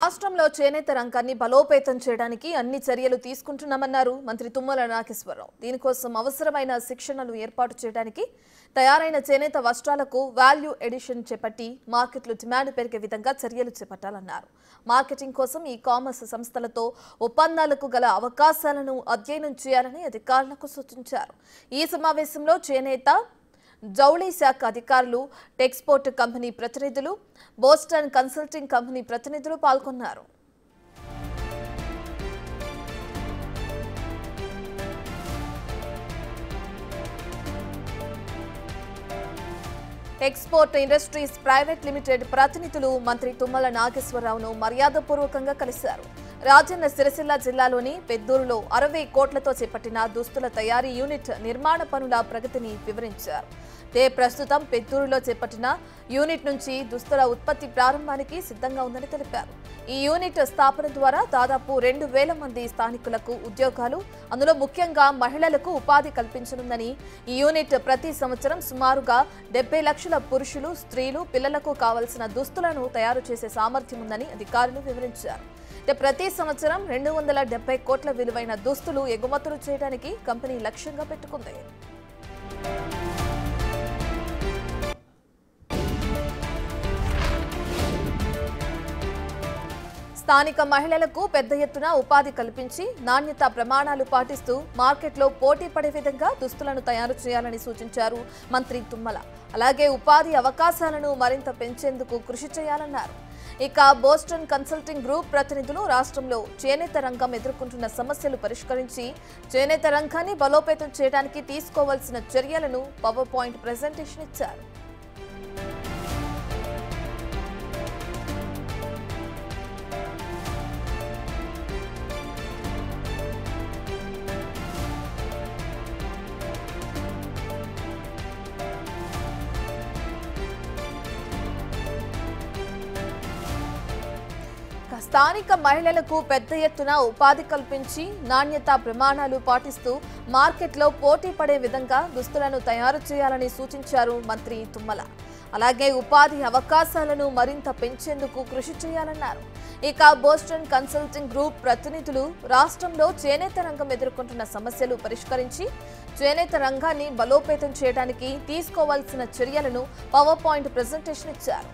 రాష్ట్రంలో చేనేత రంగాన్ని బలోపేతం చేయడానికి అన్ని చర్యలు తీసుకుంటున్నామన్నారు మంత్రి తుమ్మల నాగేశ్వరరావు. దీనికోసం అవసరమైన శిక్షణలు ఏర్పాటు చేయడానికి తయారైన చేనేత వస్త్రాలకు వాల్యూ ఎడిషన్ చేపట్టి మార్కెట్లో డిమాండ్ పెరిగే విధంగా చర్యలు చేపట్టాలన్నారు. మార్కెటింగ్ కోసం ఈ కామర్స్ సంస్థలతో ఒప్పందాలకు గల అవకాశాలను అధ్యయనం చేయాలని అధికారులకు సూచించారు. ఈ సమావేశంలో చేనేత జౌళి శాఖ అధికారులు, టెక్స్పోర్ట్ కంపెనీ ప్రతినిధులు, బోస్టన్ కన్సల్టింగ్ కంపెనీ ప్రతినిధులు పాల్గొన్నారు. ఎక్స్పోర్ట్ ఇండస్ట్రీస్ ప్రైవేట్ లిమిటెడ్ ప్రతినిధులు మంత్రి తుమ్మల నాగేశ్వరరావును మర్యాదపూర్వకంగా కలిశారు. రాజన్న సిరిసిల్ల జిల్లాలోని పెద్దూరులో 60 కోట్లతో చేపట్టిన దుస్తుల తయారీ యూనిట్ నిర్మాణ పనుల ప్రగతిని వివరించారు. ప్రస్తుతం పెద్దూరులో చేపట్టిన యూనిట్ నుంచి దుస్తుల ఉత్పత్తి ప్రారంభానికి సిద్ధంగా ఉందని తెలిపారు. ఈ యూనిట్ స్థాపన ద్వారా దాదాపు 2000 మంది స్థానికులకు ఉద్యోగాలు, అందులో ముఖ్యంగా మహిళలకు ఉపాధి కల్పించనుందని, ఈ యూనిట్ ప్రతి సంవత్సరం సుమారుగా 70 లక్షల పురుషులు, స్త్రీలు, పిల్లలకు కావలసిన దుస్తులను తయారు చేసే సామర్థ్యం ఉందని అధికారులు వివరించారు. ప్రతి సంవత్సరం 270 కోట్ల విలువైన దుస్తులు ఎగుమతులు చేయడానికి కంపెనీ లక్ష్యంగా పెట్టుకుంది. స్థానిక మహిళలకు పెద్ద ఎత్తున ఉపాధి కల్పించి నాణ్యత ప్రమాణాలు పాటిస్తూ మార్కెట్లో పోటీ పడే విధంగా దుస్తులను తయారు చేయాలని సూచించారు మంత్రి తుమ్మల. అలాగే ఉపాధి అవకాశాలను మరింత పెంచేందుకు కృషి చేయాలన్నారు. ఇక బోస్టన్ కన్సల్టింగ్ గ్రూప్ ప్రతినిధులు రాష్ట్రంలో చేనేత రంగం ఎదుర్కొంటున్న సమస్యలు పరిష్కరించి చేనేత రంగాన్ని బలోపేతం చేయడానికి తీసుకోవాల్సిన చర్యలను పవర్ పాయింట్ ప్రెజెంటేషన్ ఇచ్చారు. స్థానిక మహిళలకు పెద్ద ఎత్తున ఉపాధి కల్పించి నాణ్యత ప్రమాణాలు పాటిస్తూ మార్కెట్లో పోటీ పడే విధంగా దుస్తులను తయారు చేయాలని సూచించారు మంత్రి తుమ్మల. అలాగే ఉపాధి అవకాశాలను మరింత పెంచేందుకు కృషి చేయాలన్నారు. ఇక బోస్టన్ కన్సల్టింగ్ గ్రూప్ ప్రతినిధులు రాష్ట్రంలో చేనేత రంగం ఎదుర్కొంటున్న సమస్యలు పరిష్కరించి చేనేత రంగాన్ని బలోపేతం చేయడానికి తీసుకోవాల్సిన చర్యలను పవర్ పాయింట్ ప్రెజెంటేషన్ ఇచ్చారు.